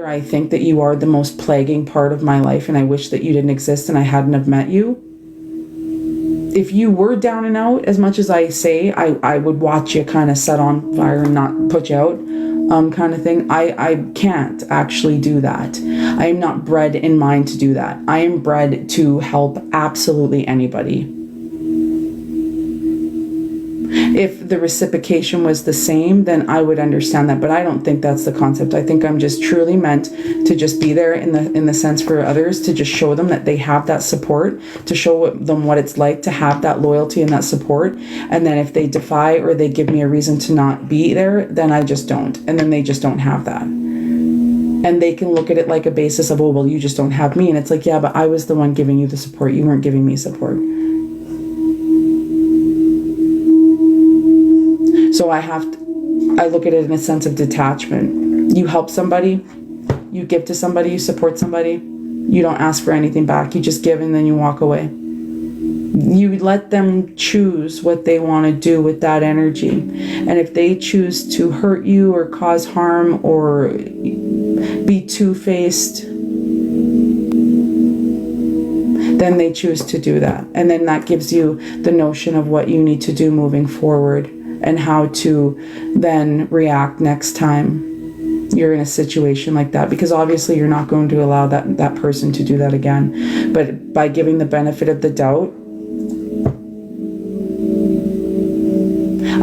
I think that you are the most plaguing part of my life and I wish that you didn't exist and I hadn't have met you. If you were down and out, as much as I say, I would watch you kind of set on fire and not put you out, kind of thing. I can't actually do that. I am not bred in mind to do that. I am bred to help absolutely anybody. If the reciprocation was the same, then I would understand that, but I don't think that's the concept. I think I'm just truly meant to just be there in the sense for others, to just show them that they have that support, to show them what it's like to have that loyalty and that support. And then if they defy or they give me a reason to not be there, then I just don't. And then they just don't have that. And they can look at it like a basis of, oh, well, you just don't have me. And it's like, yeah, but I was the one giving you the support. You weren't giving me support. So I look at it in a sense of detachment. You help somebody, you give to somebody, you support somebody, you don't ask for anything back. You just give and then you walk away. You let them choose what they want to do with that energy. And if they choose to hurt you or cause harm or be two-faced, then they choose to do that. And then that gives you the notion of what you need to do moving forward and how to then react next time you're in a situation like that, because obviously you're not going to allow that person to do that again. But by giving the benefit of the doubt,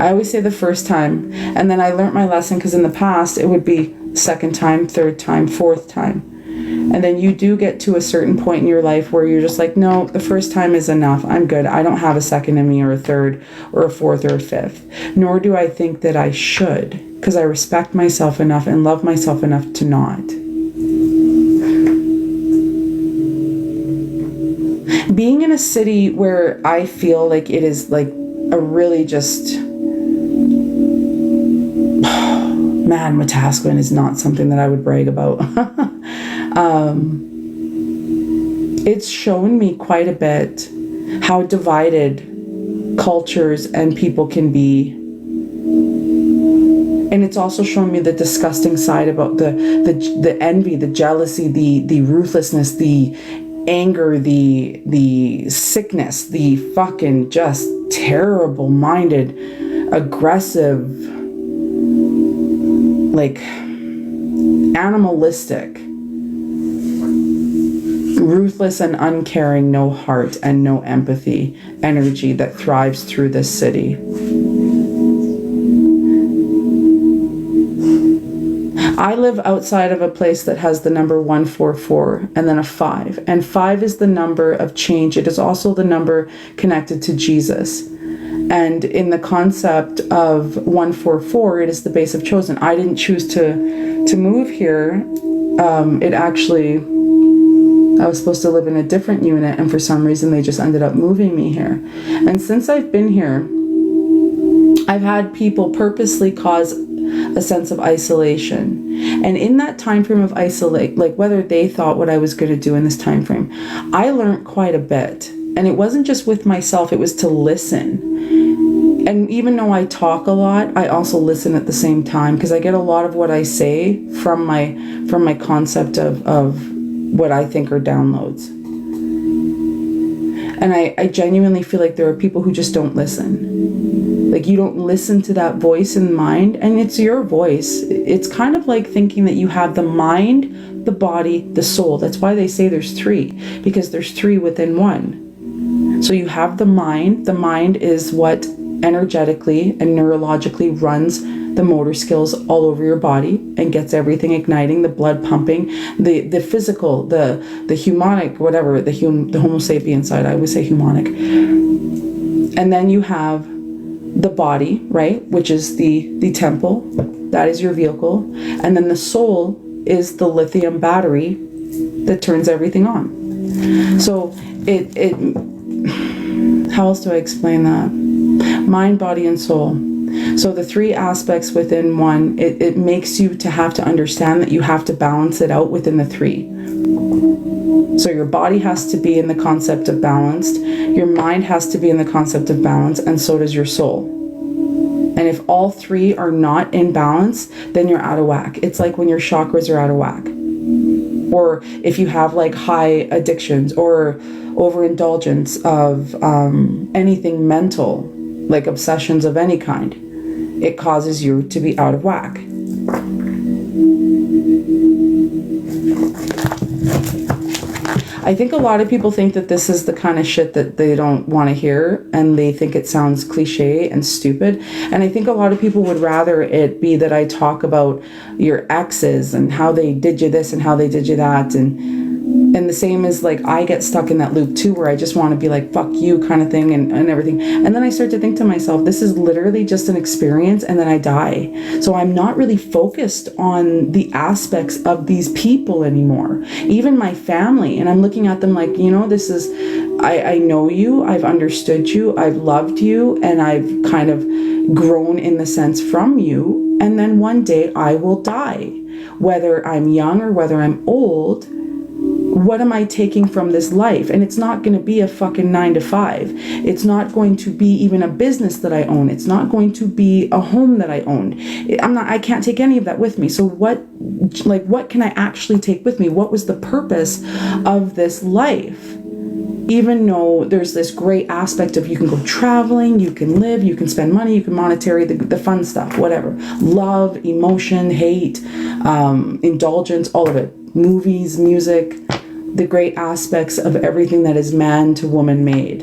I always say the first time, and then I learned my lesson, because in the past it would be second time, third time, fourth time. And then you do get to a certain point in your life where you're just like, no, the first time is enough. I'm good. I don't have a second in me or a third or a fourth or a fifth. Nor do I think that I should, because I respect myself enough and love myself enough to not. Being in a city where I feel like it is like a really just... Man, Wetaskiwin is not something that I would brag about. It's shown me quite a bit how divided cultures and people can be. And it's also shown me the disgusting side about the envy, the jealousy, the ruthlessness, the anger, the sickness, the fucking just terrible minded, aggressive, like animalistic, ruthless and uncaring, no heart and no empathy energy that thrives through this city. I live outside of a place that has the number 144 and then a 5. And 5 is the number of change. It is also the number connected to Jesus. And in the concept of 144, it is the base of chosen. I didn't choose to move here. It actually, I was supposed to live in a different unit, and for some reason they just ended up moving me here. And since I've been here, I've had people purposely cause a sense of isolation. And in that time frame of isolate, like whether they thought what I was going to do in this time frame, I learned quite a bit. And it wasn't just with myself, it was to listen. And even though I talk a lot, I also listen at the same time, because I get a lot of what I say from my concept of what I think are downloads. And I genuinely feel like there are people who just don't listen. Like, you don't listen to that voice in mind, and it's your voice. It's kind of like thinking that you have the mind, the body, the soul. That's why they say there's 3, because there's 3 within one. So you have the mind. The mind is what energetically and neurologically runs the motor skills all over your body and gets everything igniting, the blood pumping, the physical, the humanic, whatever, the Homo sapien side. I always say humanic. And then you have the body, right, which is the temple. That is your vehicle. And then the soul is the lithium battery that turns everything on. So how else do I explain that? Mind, body, and soul. So the 3 aspects within one, it makes you to have to understand that you have to balance it out within the 3. So your body has to be in the concept of balanced, your mind has to be in the concept of balance, and so does your soul. And if all 3 are not in balance, then you're out of whack. It's like when your chakras are out of whack. or if you have like high addictions or overindulgence of anything mental, like obsessions of any kind, it causes you to be out of whack. I think a lot of people think that this is the kind of shit that they don't want to hear, and they think it sounds cliche and stupid. And I think a lot of people would rather it be that I talk about your exes and how they did you this and how they did you that, and the same as like I get stuck in that loop too, where I just want to be like fuck you kind of thing and everything. And then I start to think to myself, this is literally just an experience, and then I die. So I'm not really focused on the aspects of these people anymore, even my family. And I'm looking at them like, you know, this is, I know you, I've understood you, I've loved you, and I've kind of grown in the sense from you. And then one day I will die, whether I'm young or whether I'm old. What am I taking from this life? And it's not going to be a fucking 9 to 5. It's not going to be even a business that I own. It's not going to be a home that I own. I can't take any of that with me. So what can I actually take with me? What was the purpose of this life? Even though there's this great aspect of you can go traveling, you can live, you can spend money, you can monetary, the fun stuff, whatever. Love, emotion, hate, indulgence, all of it. Movies, music, the great aspects of everything that is man to woman made.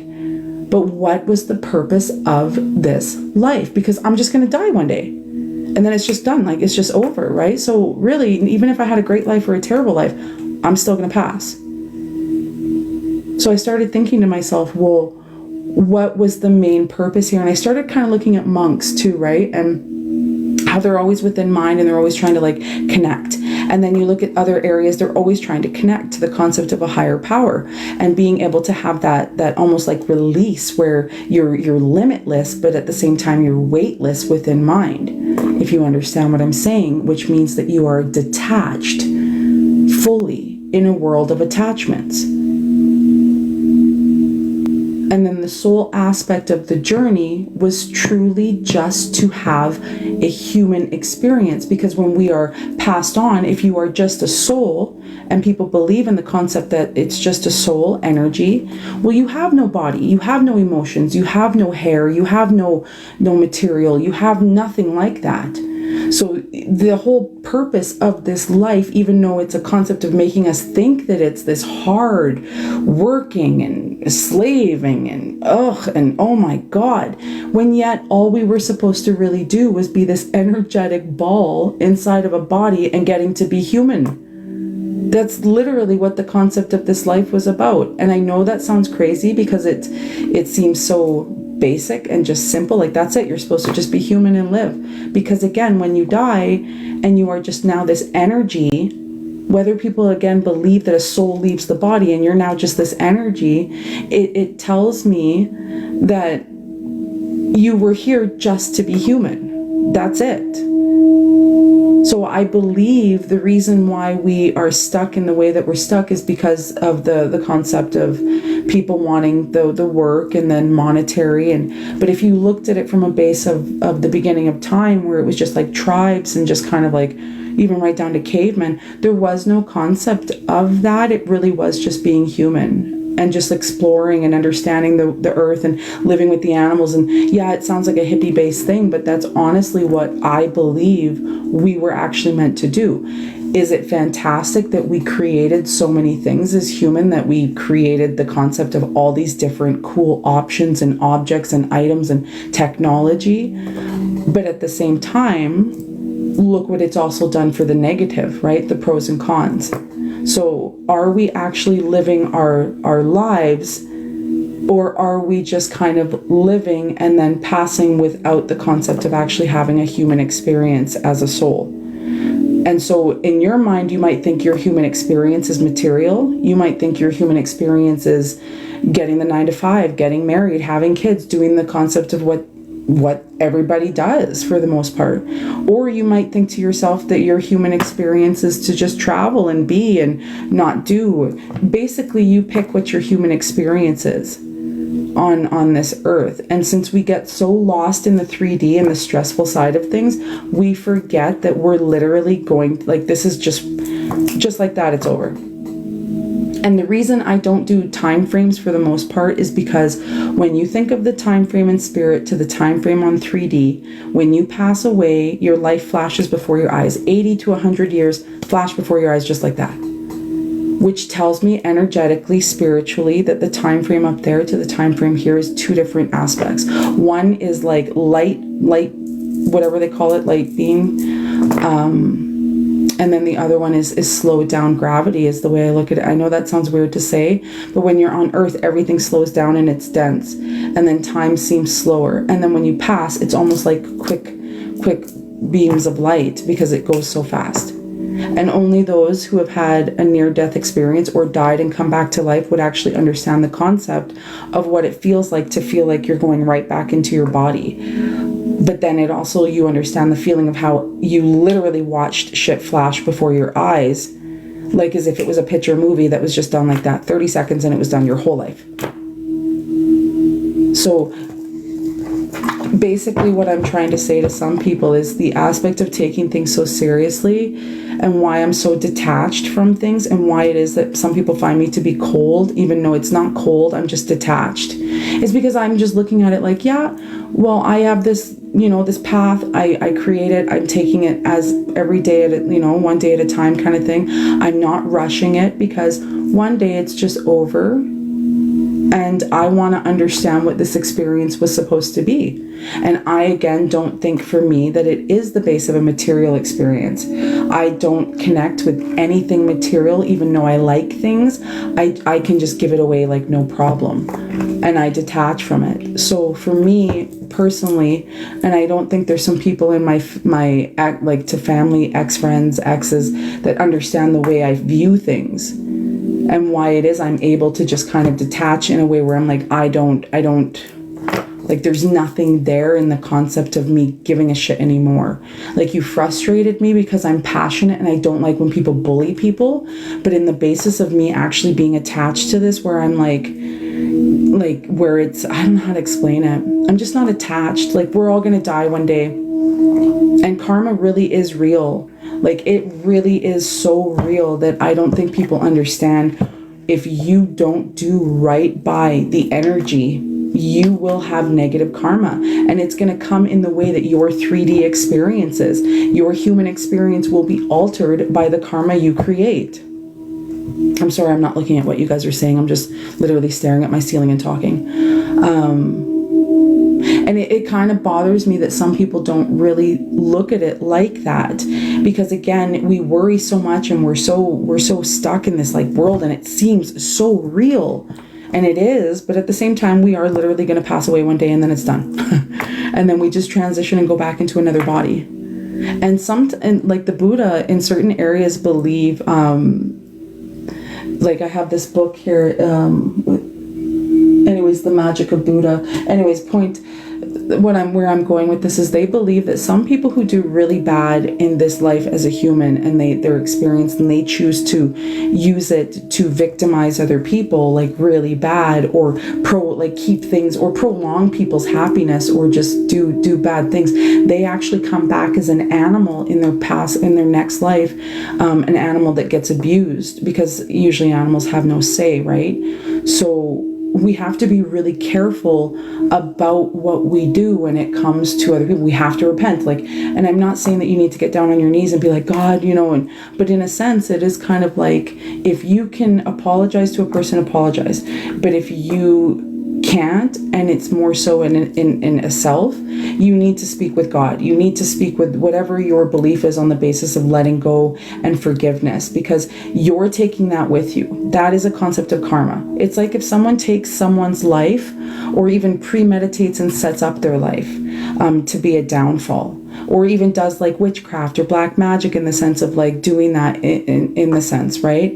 But what was the purpose of this life? Because I'm just going to die one day. And then it's just done. Like, it's just over, right? So really, even if I had a great life or a terrible life, I'm still going to pass. So I started thinking to myself, well, what was the main purpose here? And I started kind of looking at monks too, right? And how they're always within mind and they're always trying to like connect. And then you look at other areas, they're always trying to connect to the concept of a higher power and being able to have that almost like release where you're limitless, but at the same time you're weightless within mind, if you understand what I'm saying, which means that you are detached fully in a world of attachments. And then the soul aspect of the journey was truly just to have a human experience. Because when we are passed on, if you are just a soul, and people believe in the concept that it's just a soul energy, well, you have no body, you have no emotions, you have no hair, you have no material, you have nothing like that. So the whole purpose of this life, even though it's a concept of making us think that it's this hard working and slaving and oh my God, when yet all we were supposed to really do was be this energetic ball inside of a body and getting to be human. That's literally what the concept of this life was about. And I know that sounds crazy because it seems so basic and just simple, like that's it, you're supposed to just be human and live. Because again, when you die and you are just now this energy, whether people again believe that a soul leaves the body and you're now just this energy, it tells me that you were here just to be human. That's it. So I believe the reason why we are stuck in the way that we're stuck is because of the concept of people wanting the work and then monetary. But if you looked at it from a base of the beginning of time, where it was just like tribes and just kind of like even right down to cavemen, there was no concept of that. It really was just being human and just exploring and understanding the earth and living with the animals. And yeah, it sounds like a hippie based thing, but that's honestly what I believe we were actually meant to do. Is it fantastic that we created so many things as human, that we created the concept of all these different cool options and objects and items and technology? But at the same time, look what it's also done for the negative, right? The pros and cons. So are we actually living our lives, or are we just kind of living and then passing without the concept of actually having a human experience as a soul? And so in your mind, you might think your human experience is material. You might think your human experience is getting the 9 to 5, getting married, having kids, doing the concept of what everybody does for the most part. Or you might think to yourself that your human experience is to just travel and be and not do. Basically, you pick what your human experience is on this earth. And since we get so lost in the 3D and the stressful side of things, we forget that we're literally going, like, this is just just like that, it's over. And the reason I don't do time frames for the most part is because when you think of the time frame in spirit to the time frame on 3D, when you pass away, your life flashes before your eyes. 80 to 100 years flash before your eyes just like that. Which tells me energetically, spiritually, that the time frame up there to the time frame here is two different aspects. One is like light, whatever they call it, light being. And then the other one is slowed down gravity is the way I look at it. I know that sounds weird to say, but when you're on Earth, everything slows down and it's dense. And then time seems slower. And then when you pass, it's almost like quick beams of light because it goes so fast. And only those who have had a near-death experience or died and come back to life would actually understand the concept of what it feels like to feel like you're going right back into your body. But then it also, you understand the feeling of how you literally watched shit flash before your eyes, like as if it was a picture movie that was just done like that, 30 seconds and it was done your whole life. So basically what I'm trying to say to some people is the aspect of taking things so seriously and why I'm so detached from things and why it is that some people find me to be cold, even though it's not cold, I'm just detached. It's because I'm just looking at it like, yeah, well, I have this, this path, I create it, I'm taking it as every day at one day at a time kind of thing. I'm not rushing it because one day it's just over. And I want to understand what this experience was supposed to be. And I, again, don't think for me that it is the base of a material experience. I don't connect with anything material, even though I like things. I can just give it away like no problem. And I detach from it. So for me personally, and I don't think there's some people in my like to family, ex-friends, exes that understand the way I view things. And why it is I'm able to just kind of detach in a way where I'm like, I don't, like there's nothing there in the concept of me giving a shit anymore. Like you frustrated me because I'm passionate and I don't like when people bully people. But in the basis of me actually being attached to this where I'm like where it's, I don't know how to explain it. I'm just not attached. Like we're all going to die one day. And karma really is real. Like it really is so real that I don't think people understand. If you don't do right by the energy, you will have negative karma. And it's going to come in the way that your 3D experiences, your human experience will be altered by the karma you create. I'm sorry, I'm not looking at what you guys are saying. I'm just literally staring at my ceiling and talking. And it kind of bothers me that some people don't really look at it like that, because again, we worry so much and we're so stuck in this like world, and it seems so real, and it is, but at the same time, we are literally going to pass away one day and then it's done. And then we just transition and go back into another body. And like the Buddha in certain areas believe, like I have this book here, anyways, The Magic of Buddha. Anyways, where I'm going with this is they believe that some people who do really bad in this life as a human and their experience, and they choose to use it to victimize other people like really bad, or keep things or prolong people's happiness, or just do bad things. They actually come back as an animal in their next life, an animal that gets abused, because usually animals have no say, right? So we have to be really careful about what we do when it comes to other people. We have to repent. And I'm not saying that you need to get down on your knees and be like, God, but in a sense, it is kind of like, if you can apologize to a person, apologize. But if you can't, and it's more so in a self, you need to speak with God. You need to speak with whatever your belief is on the basis of letting go and forgiveness, because you're taking that with you. That is a concept of karma. It's like if someone takes someone's life, or even premeditates and sets up their life to be a downfall, or even does like witchcraft or black magic, in the sense of like doing that in the sense, right?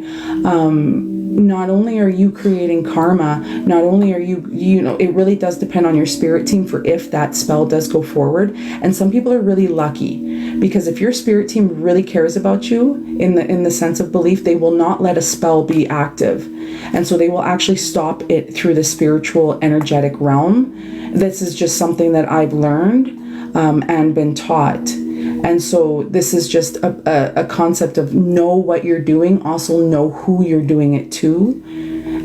Not only are you creating karma, not only are you it really does depend on your spirit team for if that spell does go forward. And some people are really lucky, because if your spirit team really cares about you in the sense of belief, they will not let a spell be active. And so they will actually stop it through the spiritual energetic realm. This is just something that I've learned and been taught. And so this is just a concept of know what you're doing, also know who you're doing it to.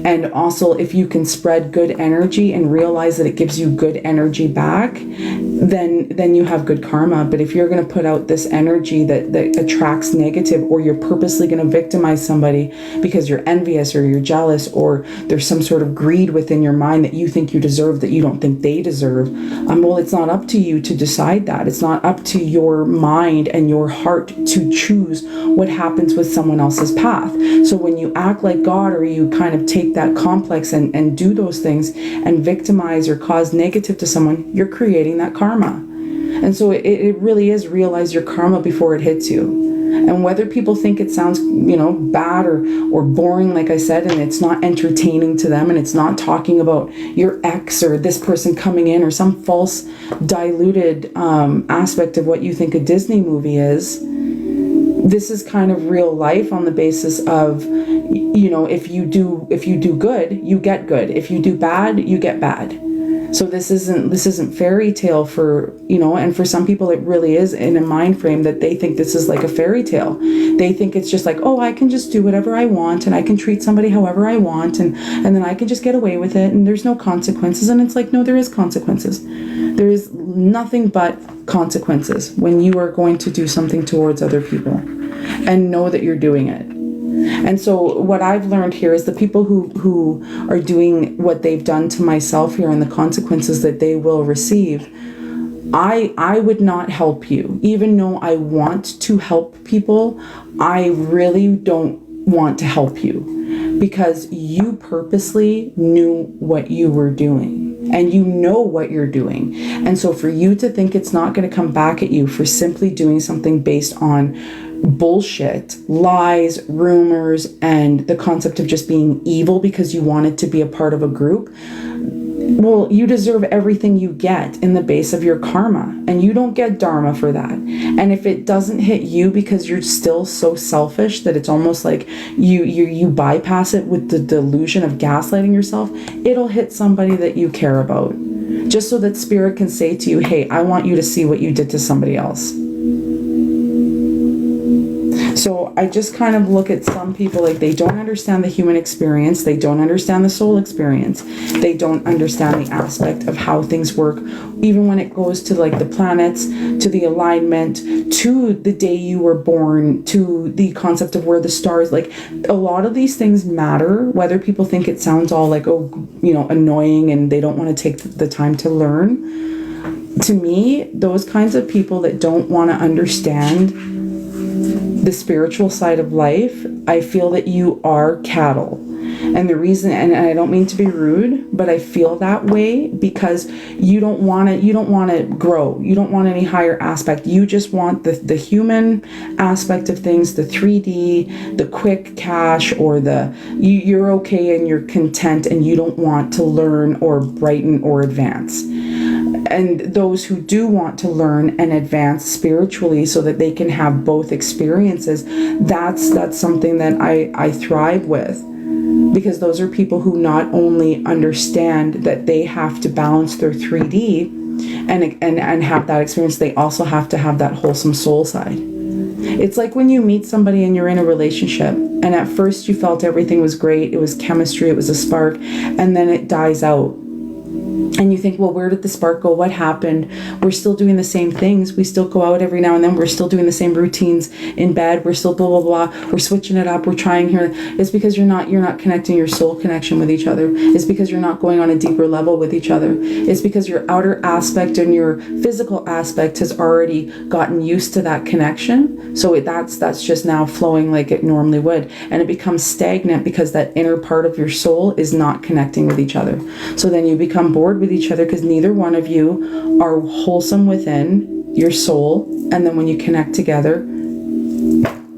And also, if you can spread good energy and realize that it gives you good energy back, then you have good karma. But if you're going to put out this energy that attracts negative, or you're purposely going to victimize somebody because you're envious or you're jealous, or there's some sort of greed within your mind that you think you deserve that you don't think they deserve, well, it's not up to you to decide that. It's not up to your mind and your heart to choose what happens with someone else's path. So when you act like God, or you kind of take that complex and do those things and victimize or cause negative to someone, you're creating that karma. And so it really is realize your karma before it hits you. And whether people think it sounds, bad or boring, like I said, and it's not entertaining to them, and it's not talking about your ex or this person coming in or some false diluted aspect of what you think a Disney movie is, this is kind of real life on the basis of, if you do good, you get good. If you do bad, you get bad. So this isn't fairy tale for, and for some people it really is in a mind frame that they think this is like a fairy tale. They think it's just like, oh, I can just do whatever I want, and I can treat somebody however I want, and then I can just get away with it, and there's no consequences. And it's like, no, there is consequences. There is nothing but consequences when you are going to do something towards other people, and know that you're doing it. And so what I've learned here is the people who are doing what they've done to myself here and the consequences that they will receive, I would not help you. Even though I want to help people, I really don't want to help you, because you purposely knew what you were doing, and you know what you're doing. And so for you to think it's not going to come back at you for simply doing something based on bullshit, lies, rumors, and the concept of just being evil because you wanted to be a part of a group, well, you deserve everything you get in the base of your karma, and you don't get dharma for that. And if it doesn't hit you because you're still so selfish that it's almost like you bypass it with the delusion of gaslighting yourself, it'll hit somebody that you care about, just so that spirit can say to you, hey, I want you to see what you did to somebody else. So I just kind of look at some people like they don't understand the human experience. They don't understand the soul experience. They don't understand the aspect of how things work, even when it goes to like the planets, to the alignment, to the day you were born, to the concept of where the stars, like a lot of these things matter, whether people think it sounds all like, annoying and they don't want to take the time to learn. To me, those kinds of people that don't want to understand the spiritual side of life, I feel that you are cattle. And the reason, and I don't mean to be rude, but I feel that way because you don't want to grow. You don't want any higher aspect. You just want the human aspect of things, the 3D, the quick cash, or you're okay and you're content, and you don't want to learn or brighten or advance. And those who do want to learn and advance spiritually so that they can have both experiences, that's something that I thrive with, because those are people who not only understand that they have to balance their 3D and have that experience, they also have to have that wholesome soul side. It's like when you meet somebody and you're in a relationship, and at first you felt everything was great, it was chemistry, it was a spark, and then it dies out. And you think, well, where did the spark go? What happened? We're still doing the same things. We still go out every now and then. We're still doing the same routines in bed. We're still blah, blah, blah. We're switching it up. We're trying here. It's because you're not connecting your soul connection with each other. It's because you're not going on a deeper level with each other. It's because your outer aspect and your physical aspect has already gotten used to that connection. So that's just now flowing like it normally would. And it becomes stagnant because that inner part of your soul is not connecting with each other. So then you become bored with each other because neither one of you are wholesome within your soul. And then when you connect together,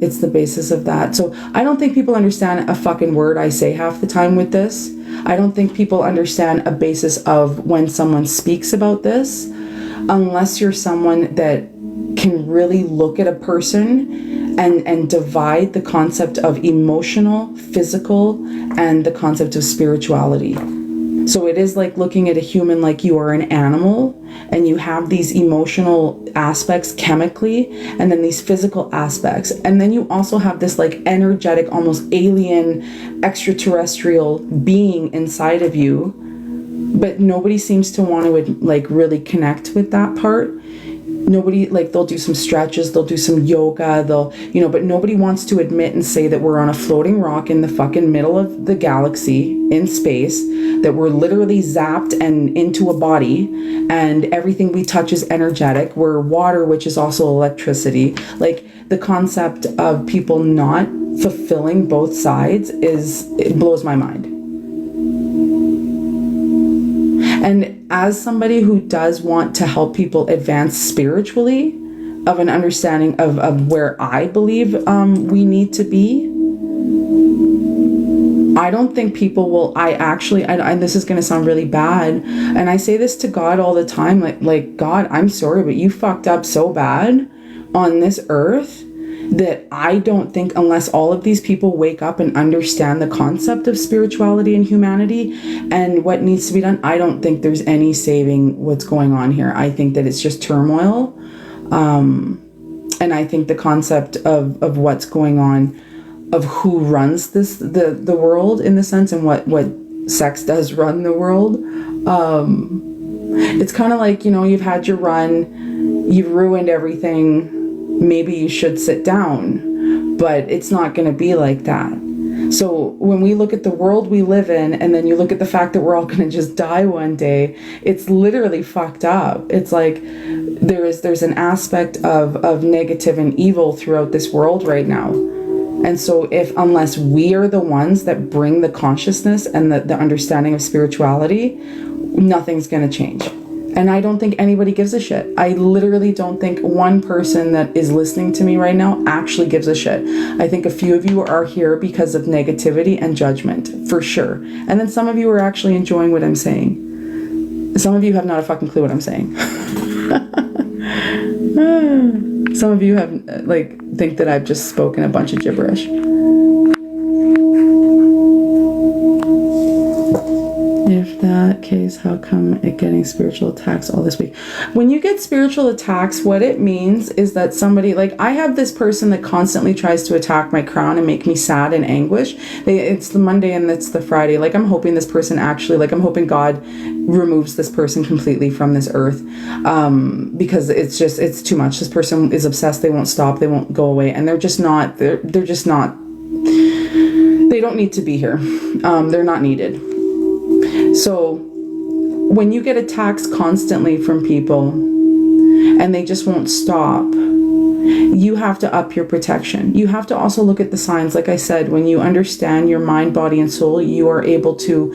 it's the basis of that. So I don't think people understand a fucking word I say half the time with this. I don't think people understand a basis of when someone speaks about this, unless you're someone that can really look at a person and divide the concept of emotional, physical, and the concept of spirituality. So it is like looking at a human like you are an animal, and you have these emotional aspects chemically, and then these physical aspects. And then you also have this like energetic, almost alien, extraterrestrial being inside of you. But nobody seems to want to like really connect with that part. Nobody, like, they'll do some stretches, they'll do some yoga, they'll, but nobody wants to admit and say that we're on a floating rock in the fucking middle of the galaxy in space, that we're literally zapped and into a body, and everything we touch is energetic. We're water, which is also electricity. Like, the concept of people not fulfilling both sides it blows my mind. And as somebody who does want to help people advance spiritually, of an understanding of where I believe we need to be, I don't think people will, and this is going to sound really bad, and I say this to God all the time, like, God, I'm sorry, but you fucked up so bad on this earth that I don't think, unless all of these people wake up and understand the concept of spirituality and humanity and what needs to be done, I don't think there's any saving what's going on here. I think that it's just turmoil. And I think the concept of what's going on, of who runs the world in the sense, and what sex does run the world. It's kind of like, you've had your run, you've ruined everything, maybe you should sit down, but it's not going to be like that. So when we look at the world we live in, and then you look at the fact that we're all going to just die one day, it's literally fucked up. It's like there's an aspect of negative and evil throughout this world right now. And so unless we are the ones that bring the consciousness and the understanding of spirituality, nothing's going to change. And I don't think anybody gives a shit. I literally don't think one person that is listening to me right now actually gives a shit. I think a few of you are here because of negativity and judgment, for sure. And then some of you are actually enjoying what I'm saying. Some of you have not a fucking clue what I'm saying. Some of you have, think that I've just spoken a bunch of gibberish. If that case, how come it getting spiritual attacks all this week? When you get spiritual attacks, what it means is that somebody, like, I have this person that constantly tries to attack my crown and make me sad and anguish. It's the Monday and it's the Friday. Like, I'm hoping this person actually, I'm hoping God removes this person completely from this earth, because it's too much. This person is obsessed. They won't stop. They won't go away. And they're just not, they don't need to be here. They're not needed. So when you get attacks constantly from people and they just won't stop, you have to up your protection. You have to also look at the signs. Like I said, when you understand your mind, body, and soul, you are able to,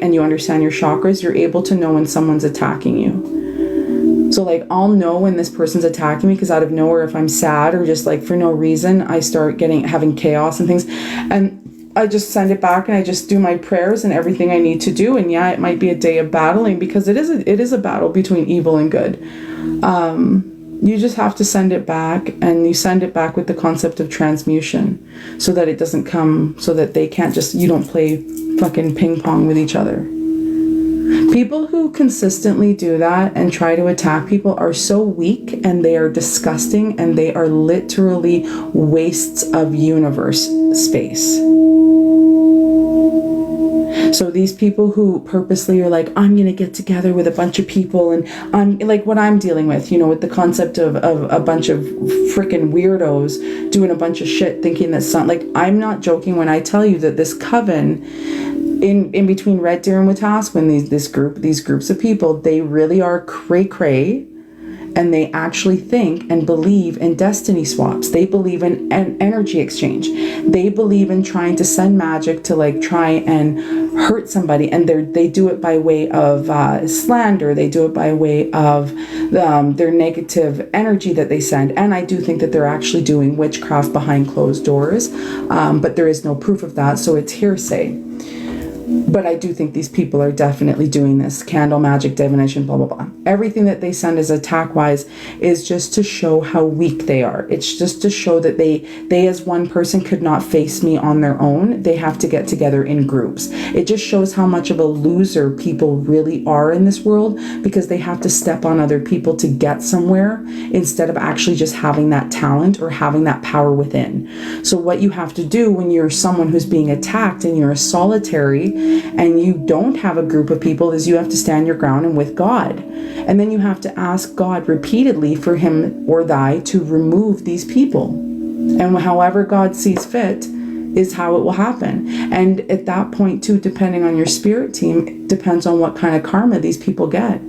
and you understand your chakras, you're able to know when someone's attacking you. So I'll know when this person's attacking me, because out of nowhere, if I'm sad or just for no reason, I start having chaos and things. And I just send it back and I just do my prayers and everything I need to do. And yeah, it might be a day of battling, because it is a battle between evil and good. You just have to send it back, and you send it back with the concept of transmutation, so that it doesn't come, so that they can't you don't play fucking ping pong with each other. People who consistently do that and try to attack people are so weak, and they are disgusting, and they are literally wastes of universe space. So these people who purposely are I'm going to get together with a bunch of people, and I'm what I'm dealing with, with the concept of a bunch of freaking weirdos doing a bunch of shit, thinking that I'm not joking when I tell you that this coven in between Red Deer and Wetaskiwin, these groups of people, they really are cray-cray, and they actually think and believe in destiny swaps. They believe in an energy exchange. They believe in trying to send magic to try and hurt somebody, and they do it by way of slander. They do it by way of their negative energy that they send. And I do think that they're actually doing witchcraft behind closed doors, but there is no proof of that, so it's hearsay. But I do think these people are definitely doing this. Candle magic, divination, blah, blah, blah. Everything that they send as attack-wise is just to show how weak they are. It's just to show that they as one person could not face me on their own. They have to get together in groups. It just shows how much of a loser people really are in this world, because they have to step on other people to get somewhere instead of actually just having that talent or having that power within. So what you have to do when you're someone who's being attacked and you're a solitary and you don't have a group of people is you have to stand your ground and with God. And then you have to ask God repeatedly for him or thy to remove these people. And however God sees fit is how it will happen. And at that point too, depending on your spirit team, it depends on what kind of karma these people get.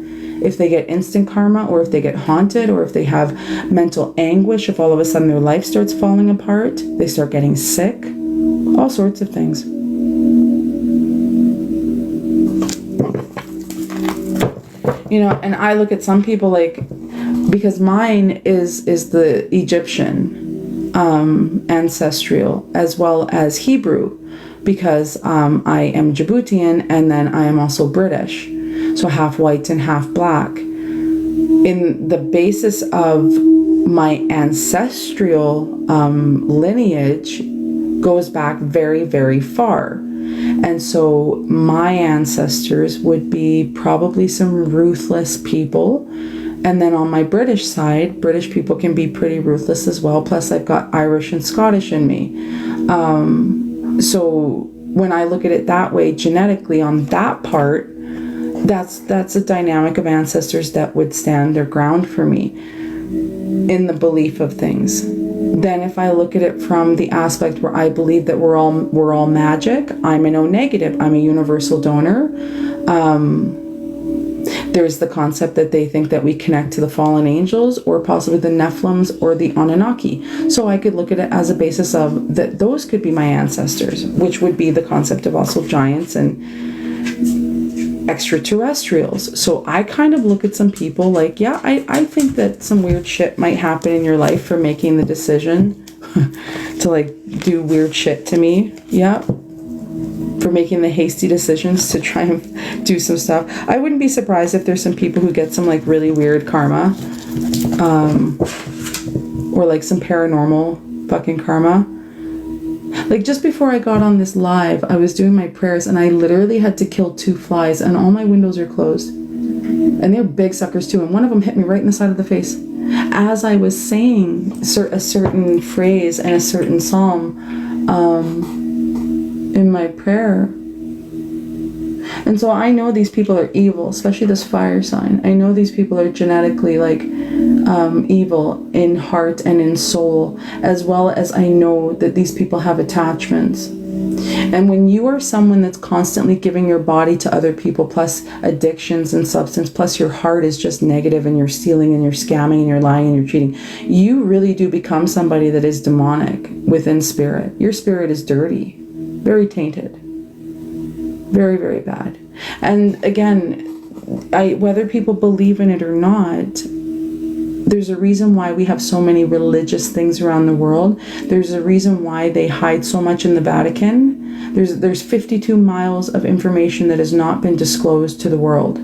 If they get instant karma, or if they get haunted, or if they have mental anguish, if all of a sudden their life starts falling apart, they start getting sick, all sorts of things. You know, and I look at some people like, because mine is the Egyptian ancestral as well as Hebrew, because I am Djiboutian and then I am also British, so half white and half black. In the basis of my ancestral lineage goes back very, very far. And so my ancestors would be probably some ruthless people. And then on my British side, British people can be pretty ruthless as well. Plus I've got Irish and Scottish in me. So when I look at it that way, genetically on that part, that's a dynamic of ancestors that would stand their ground for me in the belief of things. Then if I look at it from the aspect where I believe that we're all magic, I'm an O negative, I'm a universal donor. There's the concept that they think that we connect to the fallen angels or possibly the Nephilims or the Anunnaki. So I could look at it as a basis of that those could be my ancestors, which would be the concept of also giants and extraterrestrials. So I kind of look at some people like, yeah, I think that some weird shit might happen in your life for making the decision to like do weird shit to me. Yeah. For making the hasty decisions to try and do some stuff. I wouldn't be surprised if there's some people who get some like really weird karma, or like some paranormal fucking karma. Like just before I got on this live, I was doing my prayers and I literally had to kill 2 flies and all my windows are closed. And they're big suckers too. And one of them hit me right in the side of the face. As I was saying a certain phrase and a certain psalm in my prayer. And so I know these people are evil, especially this fire sign. I know these people are genetically like evil in heart and in soul, as well as I know that these people have attachments. And when you are someone that's constantly giving your body to other people, plus addictions and substance, plus your heart is just negative and you're stealing and you're scamming and you're lying and you're cheating, you really do become somebody that is demonic within spirit. Your spirit is dirty, very tainted. Very, very bad. And again, whether people believe in it or not, there's a reason why we have so many religious things around the world. There's a reason why they hide so much in the Vatican. There's 52 miles of information that has not been disclosed to the world.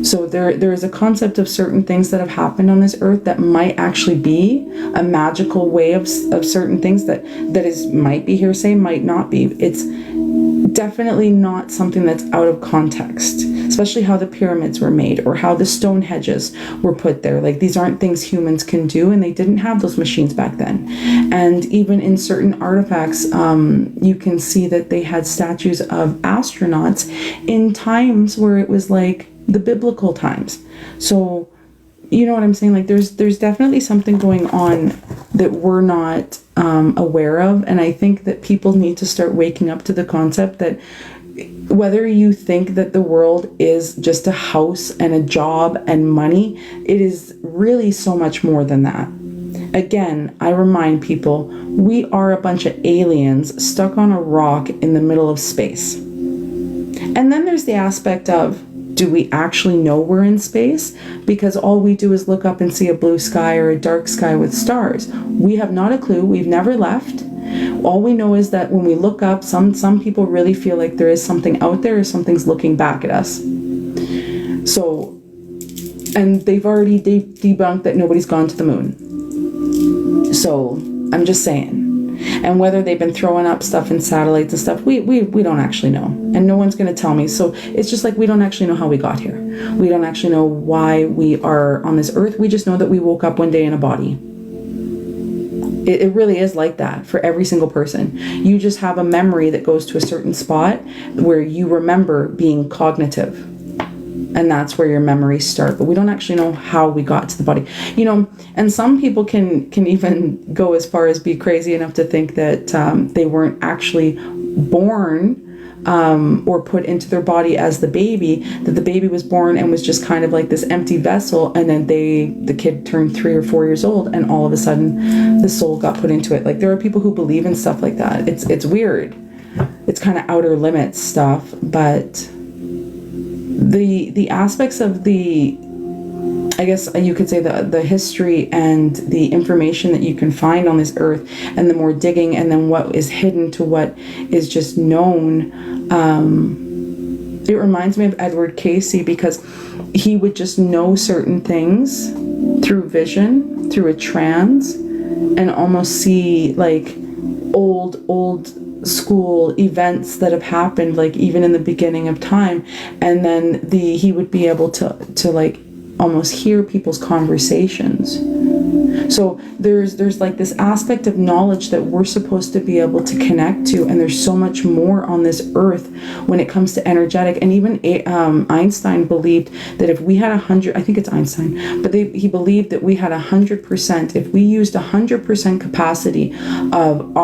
So there is a concept of certain things that have happened on this earth that might actually be a magical way of certain things that might be hearsay, might not be. It's definitely not something that's out of context, especially how the pyramids were made or how the stone hedges were put there. Like these aren't things humans can do, and they didn't have those machines back then. And even in certain artifacts, you can see that they had statues of astronauts in times where it was like the biblical times. So you know what I'm saying? Like there's definitely something going on that we're not aware of. And I think that people need to start waking up to the concept that whether you think that the world is just a house and a job and money, it is really so much more than that. Again, I remind people, we are a bunch of aliens stuck on a rock in the middle of space. And then there's the aspect of, do we actually know we're in space? Because all we do is look up and see a blue sky or a dark sky with stars. We have not a clue. We've never left. All we know is that when we look up, some people really feel like there is something out there or something's looking back at us. So, and they've already debunked that nobody's gone to the moon. So I'm just saying. And whether they've been throwing up stuff in satellites and stuff, we don't actually know. And no one's going to tell me. So it's just like we don't actually know how we got here. We don't actually know why we are on this earth. We just know that we woke up one day in a body. It really is like that for every single person. You just have a memory that goes to a certain spot where you remember being cognitive. And that's where your memories start. But we don't actually know how we got to the body. You know, and some people can even go as far as be crazy enough to think that they weren't actually born or put into their body as the baby, that the baby was born and was just kind of like this empty vessel, and then the kid turned 3 or 4 years old, and all of a sudden the soul got put into it. Like, there are people who believe in stuff like that. It's weird. It's kind of outer limits stuff, but the aspects of the, I guess you could say the history and the information that you can find on this earth, and the more digging, and then what is hidden to what is just known, it reminds me of Edward Casey, because he would just know certain things through vision, through a trance, and almost see like old school events that have happened, like even in the beginning of time, and then he would be able to like almost hear people's conversations. So there's like this aspect of knowledge that we're supposed to be able to connect to, and there's so much more on this earth when it comes to energetic. And even Einstein believed that if we had 100, I think it's Einstein, but he believed that we had 100%, if we used 100% capacity of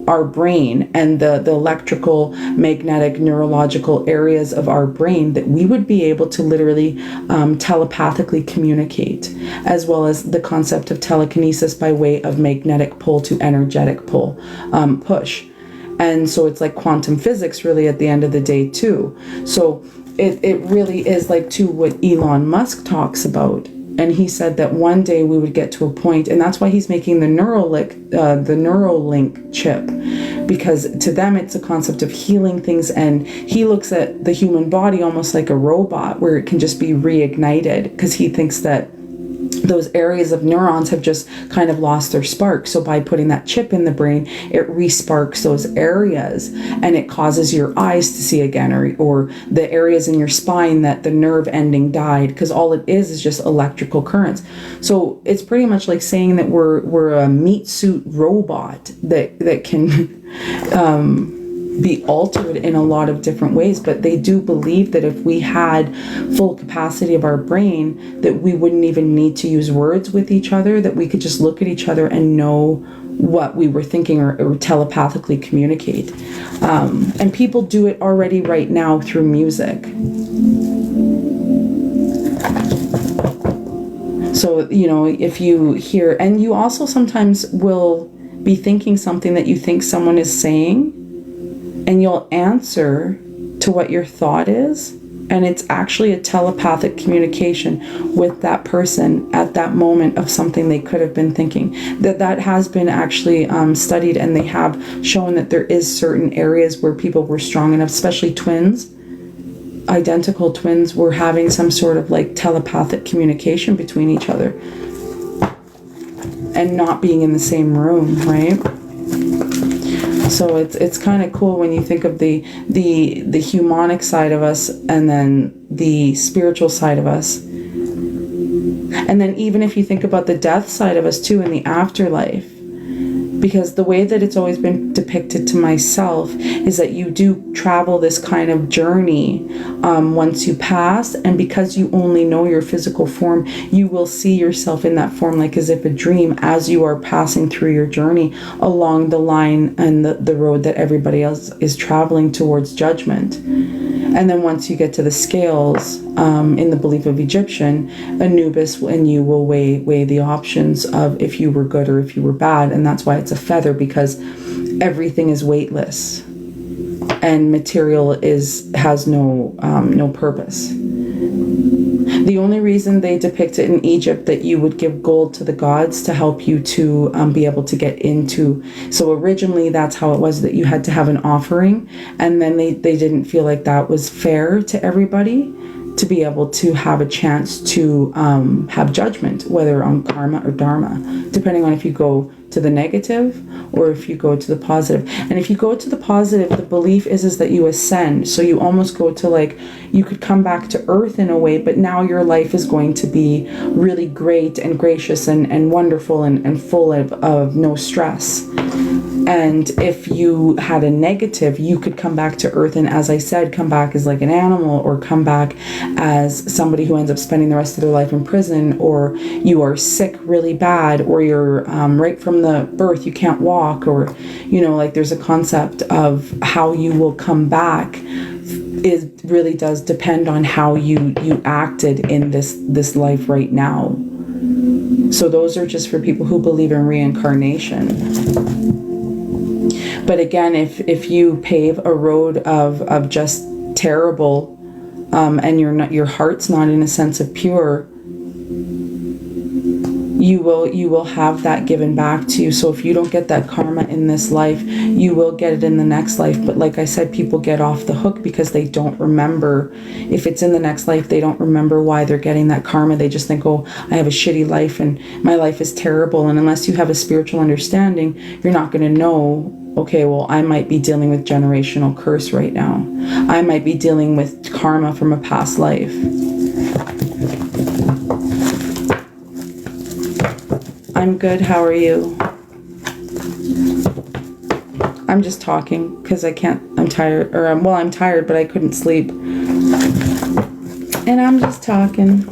our brain and the electrical, magnetic, neurological areas of our brain, that we would be able to literally telepathically communicate, as well as the concept of telekinesis by way of magnetic pull to energetic pull, push. And so it's like quantum physics really at the end of the day too. So it really is like to what Elon Musk talks about. And he said that one day we would get to a point, and that's why he's making the Neuralink chip, because to them it's a concept of healing things, and he looks at the human body almost like a robot where it can just be reignited, because he thinks that those areas of neurons have just kind of lost their spark. So by putting that chip in the brain, it re-sparks those areas, and it causes your eyes to see again, or the areas in your spine that the nerve ending died, because all it is just electrical currents. So it's pretty much like saying that we're a meat suit robot that can be altered in a lot of different ways. But they do believe that if we had full capacity of our brain, that we wouldn't even need to use words with each other, that we could just look at each other and know what we were thinking, or telepathically communicate. And people do it already right now through music. So, you know, if you hear, and you also sometimes will be thinking something that you think someone is saying, and you'll answer to what your thought is, and it's actually a telepathic communication with that person at that moment of something they could have been thinking. That has been actually studied, and they have shown that there is certain areas where people were strong enough, especially twins, identical twins, were having some sort of like telepathic communication between each other, and not being in the same room, right? So it's kind of cool when you think of the humanic side of us, and then the spiritual side of us. And then even if you think about the death side of us too, in the afterlife, because the way that it's always been depicted to myself is that you do travel this kind of journey once you pass, and because you only know your physical form, you will see yourself in that form like as if a dream, as you are passing through your journey along the line and the road that everybody else is traveling towards judgment. And then once you get to the scales, in the belief of Egyptian, Anubis and you will weigh the options of if you were good or if you were bad. And that's why it's a feather, because everything is weightless and material has no purpose. The only reason they depict it in Egypt that you would give gold to the gods to help you to be able to get into. So originally that's how it was, that you had to have an offering, and then they didn't feel like that was fair to everybody to be able to have a chance to have judgment, whether on karma or dharma, depending on if you go to the negative or if you go to the positive. And if you go to the positive, the belief is that you ascend. So you almost go to, like, you could come back to earth in a way, but now your life is going to be really great and gracious and wonderful and full of no stress. And if you had a negative, you could come back to earth and, as I said, come back as like an animal, or come back as somebody who ends up spending the rest of their life in prison, or you are sick really bad, or you're right from the birth, you can't walk, or, you know, like there's a concept of how you will come back. It really does depend on how you acted in this life right now. So those are just for people who believe in reincarnation. But again, if you pave a road of just terrible, and your heart's not in a sense of pure, you will have that given back to you. So if you don't get that karma in this life, you will get it in the next life. But like I said, people get off the hook because they don't remember. If it's in the next life, they don't remember why they're getting that karma. They just think, oh, I have a shitty life and my life is terrible. And unless you have a spiritual understanding, you're not going to know, okay, well, I might be dealing with generational curse right now. I might be dealing with karma from a past life. I'm good. How are you? I'm just talking because I can't. I'm tired. Or well, I'm tired, but I couldn't sleep. And I'm just talking.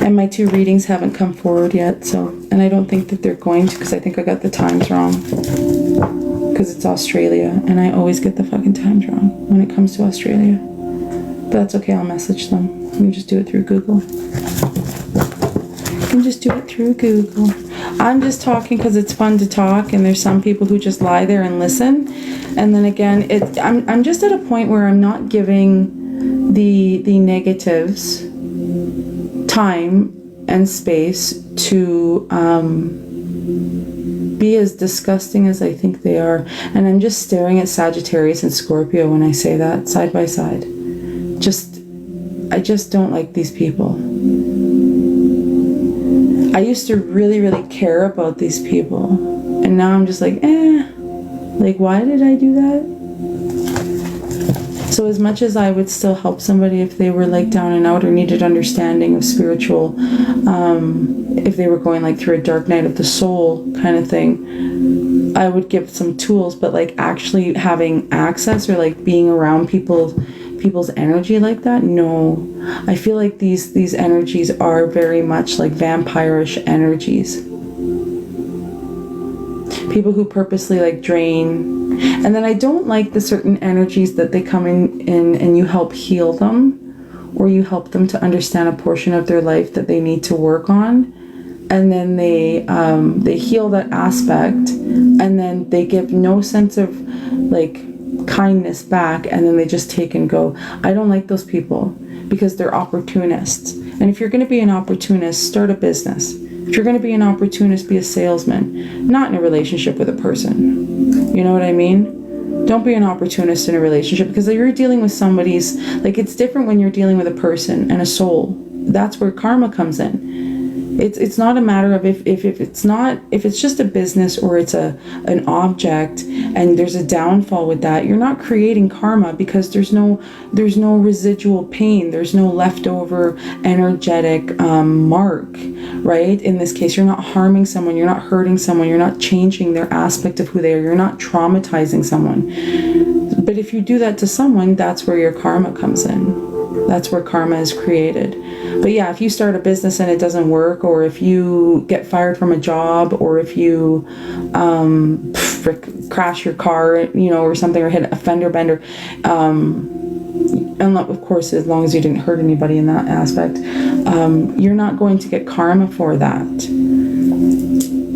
And my 2 readings haven't come forward yet, so, and I don't think that they're going to, because I think I got the times wrong. Because it's Australia, and I always get the fucking times wrong when it comes to Australia. But that's okay, I'll message them. You can just do it through Google. You can just do it through Google. I'm just talking because it's fun to talk, and there's some people who just lie there and listen. And then again, I'm just at a point where I'm not giving the negatives time and space to be as disgusting as I think they are. And I'm just staring at Sagittarius and Scorpio when I say that, side by side. I just don't like these people. I used to really, really care about these people. And now I'm just like, like, why did I do that? So as much as I would still help somebody if they were like down and out or needed understanding of spiritual, if they were going like through a dark night of the soul kind of thing, I would give some tools. But like actually having access or like being around people's energy like that, no. I feel like these energies are very much like vampire-ish energies. People who purposely like drain. And then I don't like the certain energies that they come in and you help heal them, or you help them to understand a portion of their life that they need to work on, and then they heal that aspect, and then they give no sense of like kindness back, and then they just take and go. I don't like those people because they're opportunists. And if you're going to be an opportunist, start a business. If you're going to be an opportunist, be a salesman, not in a relationship with a person. You know what I mean? Don't be an opportunist in a relationship, because you're dealing with somebody's, like, it's different when you're dealing with a person and a soul. That's where karma comes in. It's not a matter of if it's just a business or it's an object and there's a downfall with that, you're not creating karma, because there's no residual pain, there's no leftover energetic mark, right? In this case, you're not harming someone, you're not hurting someone, you're not changing their aspect of who they are, you're not traumatizing someone. But if you do that to someone, that's where your karma comes in. That's where karma is created. But yeah, if you start a business and it doesn't work, or if you get fired from a job, or if you crash your car, or something, or hit a fender bender, and of course, as long as you didn't hurt anybody in that aspect, you're not going to get karma for that.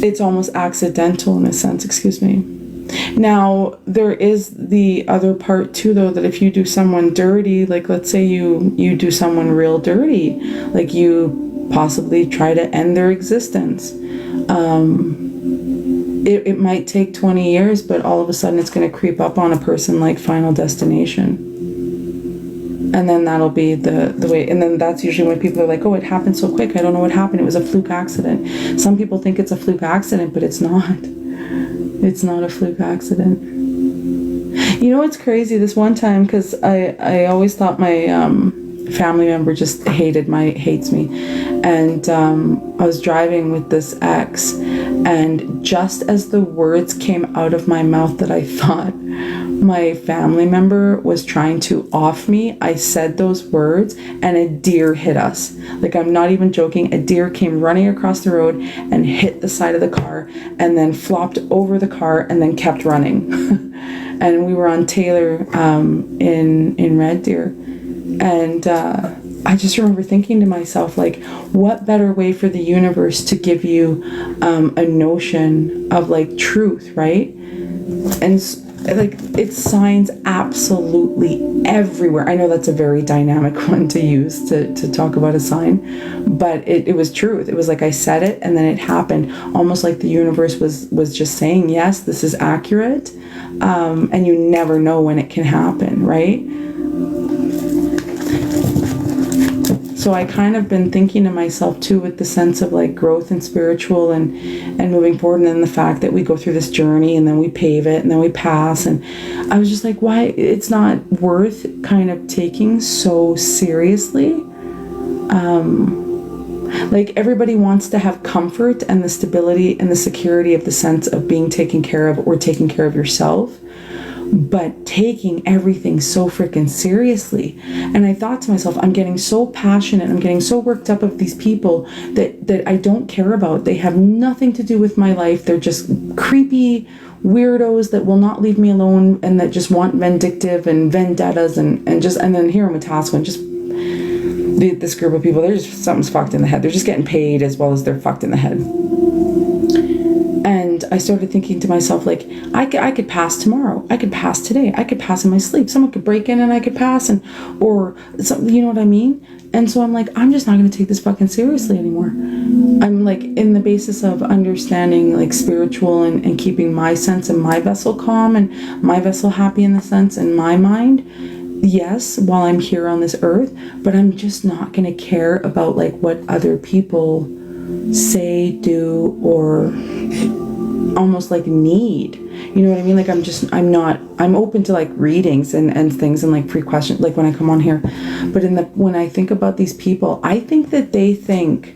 It's almost accidental in a sense, excuse me. Now, there is the other part too, though, that if you do someone dirty, like let's say you do someone real dirty, like you possibly try to end their existence. It might take 20 years, but all of a sudden it's going to creep up on a person like Final Destination. And then that'll be the way. And then that's usually when people are like, oh, it happened so quick. I don't know what happened. It was a fluke accident. Some people think it's a fluke accident, but it's not. It's not a fluke accident. You know what's crazy? This one time, because I always thought my family member just hates me. And I was driving with this ex, and just as the words came out of my mouth that I thought my family member was trying to off me, I said those words and a deer hit us. Like, I'm not even joking. A deer came running across the road and hit the side of the car and then flopped over the car and then kept running. And we were on Taylor in Red Deer. And I just remember thinking to myself, like, what better way for the universe to give you a notion of like truth, right? And like, it's signs absolutely everywhere. I know that's a very dynamic one to use to talk about a sign, but it was truth. It was like I said it and then it happened, almost like the universe was just saying, yes, this is accurate. And you never know when it can happen, right? So I kind of been thinking to myself too, with the sense of like growth and spiritual and moving forward, and then the fact that we go through this journey and then we pave it and then we pass. And I was just like, why it's not worth kind of taking so seriously. Like, everybody wants to have comfort and the stability and the security of the sense of being taken care of or taking care of yourself, but taking everything so freaking seriously. And I thought to myself, I'm getting so passionate, I'm getting so worked up of these people that I don't care about. They have nothing to do with my life. They're just creepy weirdos that will not leave me alone and that just want vindictive and vendettas and then here in Wetaskiwin, just this group of people, they're just, something's fucked in the head. They're just getting paid as well as they're fucked in the head. And I started thinking to myself, like, I could pass tomorrow. I could pass today. I could pass in my sleep. Someone could break in and I could pass, or something, you know what I mean? And so I'm like, I'm just not going to take this fucking seriously anymore. I'm like, in the basis of understanding like spiritual and keeping my sense and my vessel calm and my vessel happy in the sense in my mind. Yes, while I'm here on this earth, but I'm just not going to care about like what other people say, do, or almost like need. You know what I mean? Like, I'm open to like readings and things and like free questions, like when I come on here. But when I think about these people, I think that they think,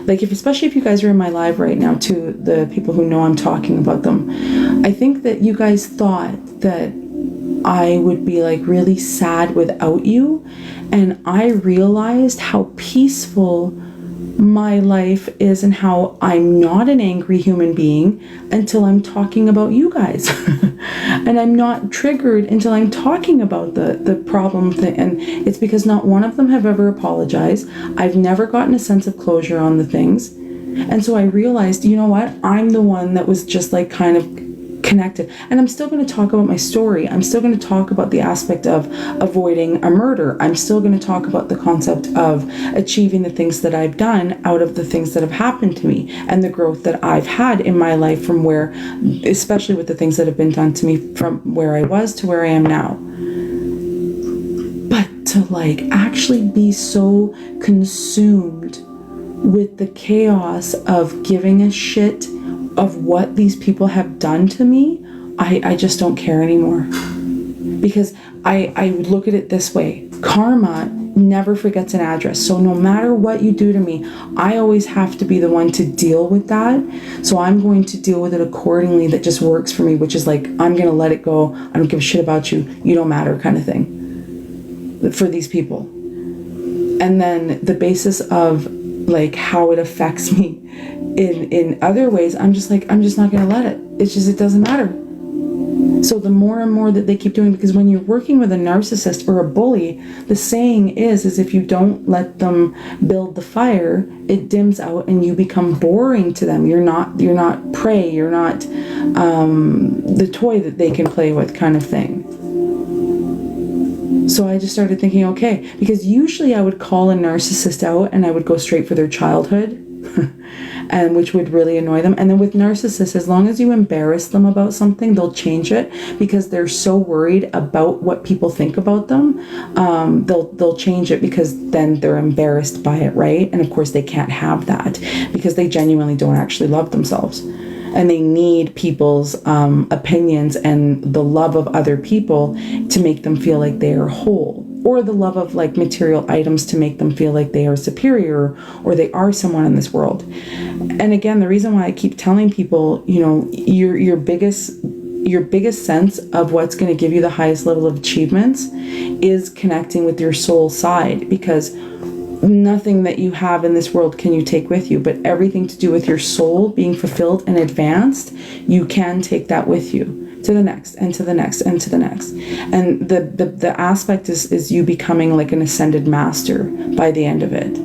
like, especially if you guys are in my live right now too, the people who know I'm talking about them, I think that you guys thought that I would be like really sad without you, and I realized how peaceful my life is and how I'm not an angry human being until I'm talking about you guys. And I'm not triggered until I'm talking about the problem thing. And it's because not one of them have ever apologized. I've never gotten a sense of closure on the things. And so I realized, you know what? I'm the one that was just like kind of connected. And I'm still going to talk about my story. I'm still going to talk about the aspect of avoiding a murder. I'm still going to talk about the concept of achieving the things that I've done out of the things that have happened to me and the growth that I've had in my life from where, especially with the things that have been done to me from where I was to where I am now. But to like actually be so consumed with the chaos of giving a shit of what these people have done to me, I just don't care anymore. Because I would look at it this way. Karma never forgets an address. So no matter what you do to me, I always have to be the one to deal with that. So I'm going to deal with it accordingly. That just works for me, which is like, I'm going to let it go. I don't give a shit about you. You don't matter kind of thing for these people. And then the basis of like how it affects me in other ways, I'm just not going to let it. It's just, it doesn't matter. So the more and more that they keep doing, because when you're working with a narcissist or a bully, the saying is if you don't let them build the fire, it dims out and you become boring to them. You're not prey. You're not the toy that they can play with kind of thing. So I just started thinking, okay, because usually I would call a narcissist out and I would go straight for their childhood, and which would really annoy them. And then with narcissists, as long as you embarrass them about something, they'll change it because they're so worried about what people think about them. They'll change it because then they're embarrassed by it, right? And of course they can't have that because they genuinely don't actually love themselves. And they need people's opinions and the love of other people to make them feel like they are whole, or the love of like material items to make them feel like they are superior or they are someone in this world. And again, the reason why I keep telling people, you know, your biggest sense of what's going to give you the highest level of achievements is connecting with your soul side, because nothing that you have in this world can you take with you, but everything to do with your soul being fulfilled and advanced, you can take that with you to the next and to the next and to the next. And the aspect is you becoming like an ascended master by the end of it.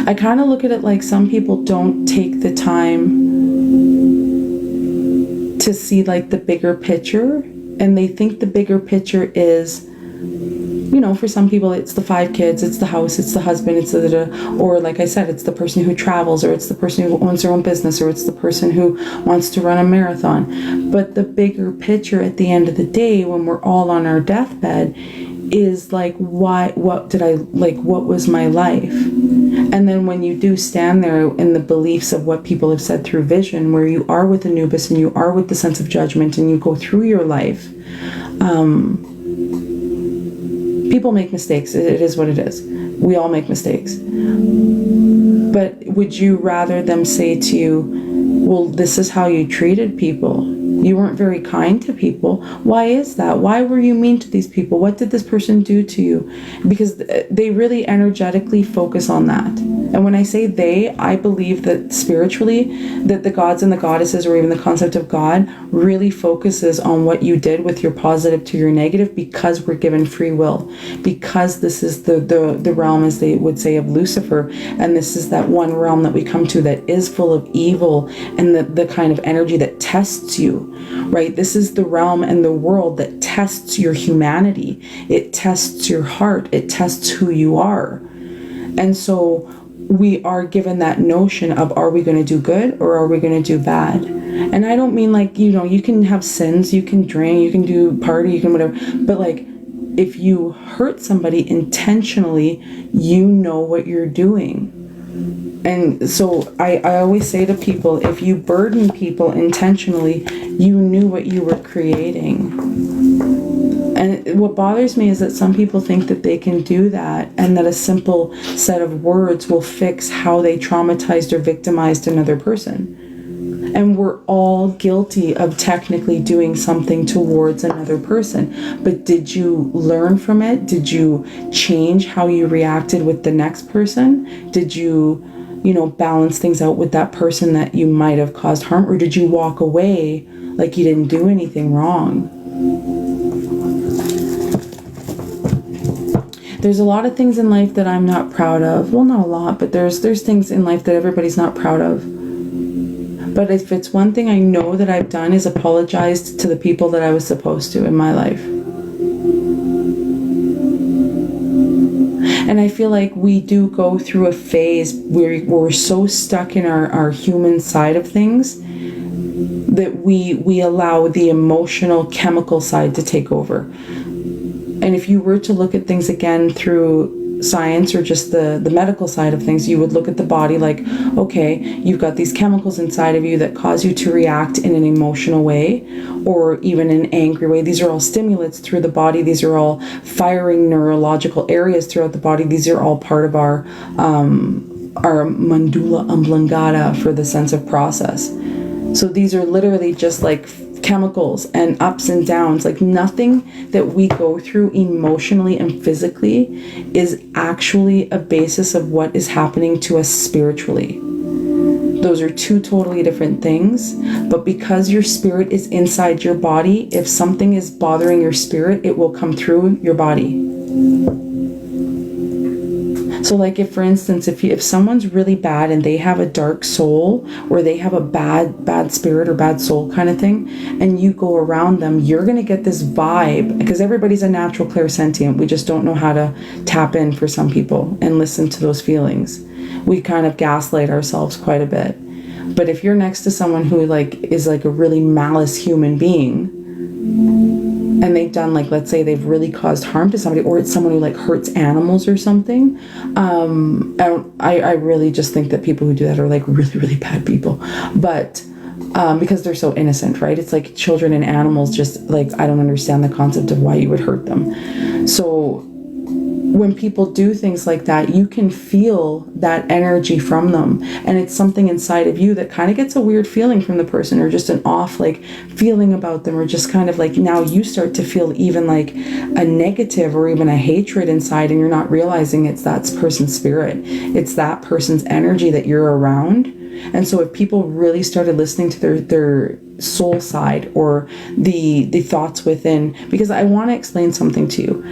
I kind of look at it like some people don't take the time to see like the bigger picture, and they think the bigger picture is, you know, for some people it's the 5 kids, it's the house, it's the husband, it's or like I said, it's the person who travels, or it's the person who owns their own business, or it's the person who wants to run a marathon. But the bigger picture at the end of the day, when we're all on our deathbed, is like, what was my life? And then when you do stand there in the beliefs of what people have said through vision, where you are with Anubis and you are with the sense of judgment and you go through your life, people make mistakes. It is what it is. We all make mistakes. But would you rather them say to you, well, this is how you treated people. You weren't very kind to people. Why is that? Why were you mean to these people? What did this person do to you? Because they really energetically focus on that. And when I say they, I believe that spiritually, that the gods and the goddesses, or even the concept of God, really focuses on what you did with your positive to your negative, because we're given free will. Because this is the realm, as they would say, of Lucifer. And this is that one realm that we come to that is full of evil and the kind of energy that tests you. Right? This is the realm and the world that tests your humanity. It tests your heart. It tests who you are. And so we are given that notion of, are we going to do good or are we going to do bad? And I don't mean like, you know, you can have sins, you can drink, you can do party, you can whatever. But like, if you hurt somebody intentionally, you know what you're doing. And so I always say to people, if you burden people intentionally, you knew what you were creating. And what bothers me is that some people think that they can do that, and that a simple set of words will fix how they traumatized or victimized another person. And we're all guilty of technically doing something towards another person. But did you learn from it? Did you change how you reacted with the next person? Did you, balance things out with that person that you might have caused harm? Or did you walk away like you didn't do anything wrong? There's a lot of things in life that I'm not proud of. Well, not a lot, but there's things in life that everybody's not proud of. But if it's one thing I know that I've done, is apologized to the people that I was supposed to in my life. And I feel like we do go through a phase where we're so stuck in our human side of things that we allow the emotional, chemical side to take over. And if you were to look at things again through science or just the medical side of things, you would look at the body like, okay, you've got these chemicals inside of you that cause you to react in an emotional way or even an angry way. These are all stimulants through the body. These are all firing neurological areas throughout the body. These are all part of our medulla oblongata for the sense of process. So these are literally just like chemicals and ups and downs. Like nothing that we go through emotionally and physically is actually a basis of what is happening to us spiritually. Those are two totally different things. But because your spirit is inside your body, if something is bothering your spirit, it will come through your body. So So like if, for instance, if someone's really bad and they have a dark soul, or they have a bad spirit or bad soul kind of thing, and you go around them, you're going to get this vibe, because everybody's a natural clairsentient. We just don't know how to tap in for some people and listen to those feelings. We kind of gaslight ourselves quite a bit. But if you're next to someone who like is like a really malice human being, and they've done, like, let's say they've really caused harm to somebody, or it's someone who like hurts animals or something, I really just think that people who do that are like really, really bad people. But because they're so innocent, right? It's like children and animals, just like, I don't understand the concept of why you would hurt them. So when people do things like that, you can feel that energy from them, and it's something inside of you that kind of gets a weird feeling from the person, or just an off like feeling about them, or just kind of like, now you start to feel even like a negative or even a hatred inside, and you're not realizing it's that person's spirit, it's that person's energy that you're around. And so if people really started listening to their soul side, or the thoughts within, because I want to explain something to you.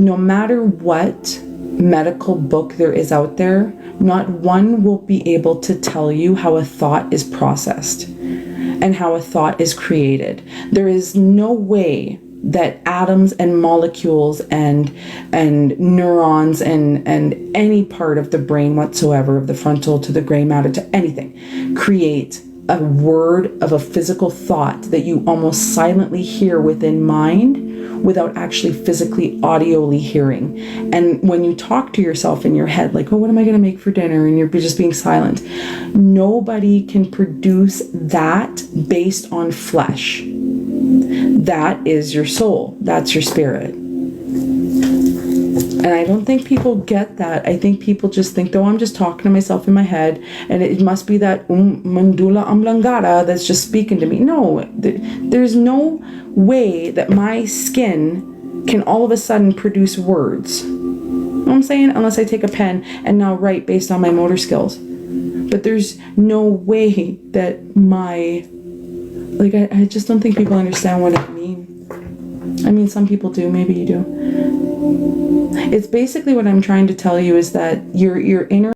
No matter what medical book there is out there, not one will be able to tell you how a thought is processed and how a thought is created. There is no way that atoms and molecules and neurons and any part of the brain whatsoever, of the frontal to the gray matter to anything, create a word of a physical thought that you almost silently hear within mind, without actually physically audioly hearing. And when you talk to yourself in your head, like, oh, what am I going to make for dinner? And you're just being silent. Nobody can produce that based on flesh. That is your soul. That's your spirit. And I don't think people get that. I think people just think, oh, I'm just talking to myself in my head, and it must be that mandula oblongata that's just speaking to me. No, there's no way that my skin can all of a sudden produce words. You know what I'm saying? Unless I take a pen and now write based on my motor skills. But there's no way that my... Like, I just don't think people understand what I mean. I mean, some people do. Maybe you do. It's basically what I'm trying to tell you is that your inner